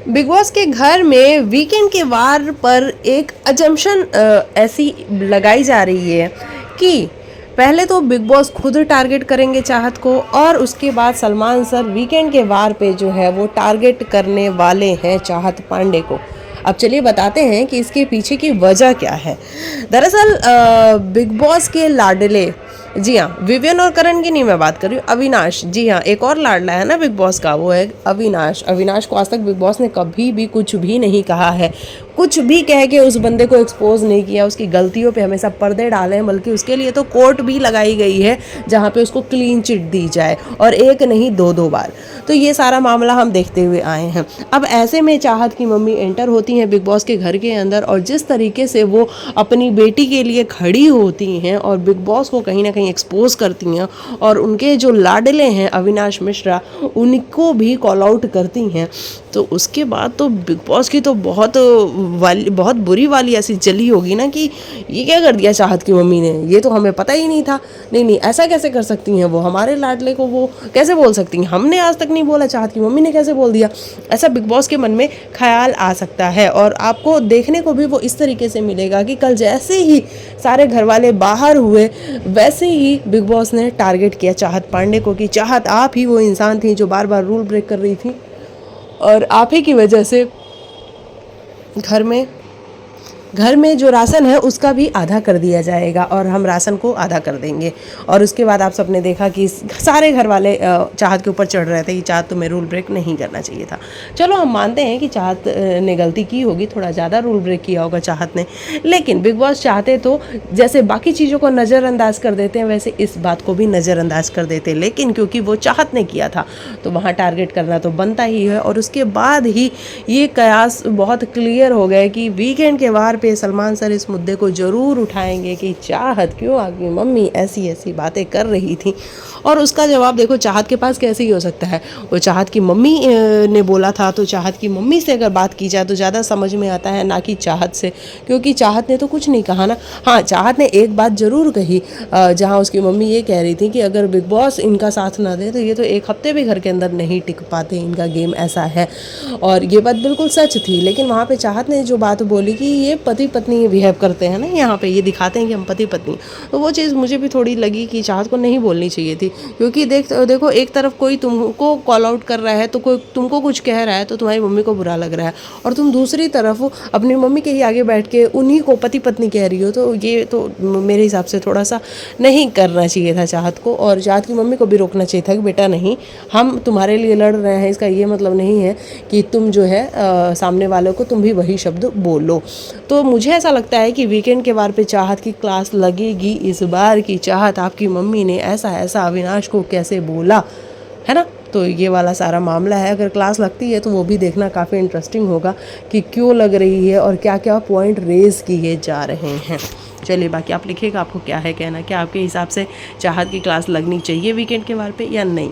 Big boss के घर में वीकेंड के वार पर एक अजम्पशन ऐसी लगाई जा रही है कि पहले तो बिग बॉस खुद टारगेट करेंगे चाहत को, और उसके बाद सलमान सर वीकेंड के वार पे जो है वो टारगेट करने वाले हैं चाहत पांडे को। अब चलिए बताते हैं कि इसके पीछे की वजह क्या है। दरअसल बिग बॉस के लाडले, जी हाँ, विवियन और करण की नहीं मैं बात कर रही हूँ, अविनाश। जी हाँ, एक और लाडला है ना बिग बॉस का, वो है अविनाश। अविनाश को आज तक बिग बॉस ने कभी भी कुछ भी नहीं कहा है, कुछ भी कह के उस बंदे को एक्सपोज नहीं किया, उसकी गलतियों पे हमेशा पर्दे डाले हैं, बल्कि उसके लिए तो कोर्ट भी लगाई गई है जहाँ पे उसको क्लीन चिट दी जाए, और एक नहीं दो दो बार। तो ये सारा मामला हम देखते हुए आए हैं। अब ऐसे में चाहत की मम्मी एंटर होती हैं बिग बॉस के घर के अंदर, और जिस तरीके से वो अपनी बेटी के लिए खड़ी होती हैं और बिग बॉस को कहीं ना कहीं एक्सपोज करती हैं, और उनके जो लाडले हैं अविनाश मिश्रा, उनको भी कॉल आउट करती हैं, तो उसके बाद तो बिग बॉस की तो बहुत बुरी वाली ऐसी चली होगी ना कि ये क्या कर दिया चाहत की मम्मी ने, ये तो हमें पता ही नहीं था। नहीं, ऐसा कैसे कर सकती हैं, वो हमारे लाडले को वो कैसे बोल सकती हैं, हमने आज तक नहीं बोला, चाहत की मम्मी ने कैसे बोल दिया। ऐसा बिग बॉस के मन में ख्याल आ सकता है, और आपको देखने को भी वो इस तरीके से मिलेगा कि कल जैसे ही सारे घर वाले बाहर हुए, वैसे ही बिग बॉस ने टारगेट किया चाहत पांडे को कि चाहत आप ही वो इंसान थी जो बार बार रूल ब्रेक कर रही थी, और आप ही की वजह से घर में जो राशन है उसका भी आधा कर दिया जाएगा, और हम राशन को आधा कर देंगे। और उसके बाद आप सबने देखा कि सारे घर वाले चाहत के ऊपर चढ़ रहे थे कि चाहत तुम्हें रूल ब्रेक नहीं करना चाहिए था। चलो हम मानते हैं कि चाहत ने गलती की होगी, थोड़ा ज़्यादा रूल ब्रेक किया होगा चाहत ने, लेकिन बिग बॉस चाहते तो जैसे बाकी चीज़ों को नज़रअंदाज कर देते हैं, वैसे इस बात को भी नज़रअंदाज कर देते, लेकिन क्योंकि वो चाहत ने किया था तो वहाँ टारगेट करना तो बनता ही है। और उसके बाद ही ये कयास बहुत क्लियर हो गए कि वीकेंड के वार पे सलमान सर इस मुद्दे को ज़रूर उठाएंगे कि चाहत क्यों आपकी मम्मी ऐसी ऐसी बातें कर रही थी। और उसका जवाब देखो चाहत के पास कैसे ही हो सकता है, वो चाहत की मम्मी ने बोला था, तो चाहत की मम्मी से अगर बात की जाए तो ज़्यादा समझ में आता है, ना कि चाहत से, क्योंकि चाहत ने तो कुछ नहीं कहा ना। हाँ, चाहत ने एक बात ज़रूर कही, जहाँ उसकी मम्मी ये कह रही थी कि अगर बिग बॉस इनका साथ ना दे तो ये तो एक हफ्ते भी घर के अंदर नहीं टिक पाते, इनका गेम ऐसा है। और ये बात बिल्कुल सच थी, लेकिन वहाँ पे चाहत ने जो बात बोली कि ये पति पत्नी बिहेव करते हैं ना, यहाँ पे ये दिखाते हैं कि हम पति पत्नी, तो वो चीज़ मुझे भी थोड़ी लगी कि चाहत को नहीं बोलनी चाहिए थी। क्योंकि देखो एक तरफ कोई तुमको कॉल आउट कर रहा है, तो कोई तुमको कुछ कह रहा है तो तुम्हारी मम्मी को बुरा लग रहा है, और तुम दूसरी तरफ अपनी मम्मी के ही आगे बैठ के उन्हीं को पति पत्नी कह रही हो, तो ये तो मेरे हिसाब से थोड़ा सा नहीं करना चाहिए था चाहत को। और चाहत की मम्मी को भी रोकना चाहिए था कि बेटा नहीं, हम तुम्हारे लिए लड़ रहे हैं, इसका ये मतलब नहीं है कि तुम जो है सामने वालों को तुम भी वही शब्द बोलो। तो मुझे ऐसा लगता है कि वीकेंड के बार पे चाहत की क्लास लगेगी इस बार की, चाहत आपकी मम्मी ने ऐसा ऐसा अविनाश को कैसे बोला है ना। तो ये वाला सारा मामला है, अगर क्लास लगती है तो वो भी देखना काफ़ी इंटरेस्टिंग होगा कि क्यों लग रही है और क्या क्या पॉइंट रेज किए जा रहे हैं। चलिए बाकी आप लिखिएगा आपको क्या है कहना, क्या आपके हिसाब से चाहत की क्लास लगनी चाहिए वीकेंड के बार पे या नहीं।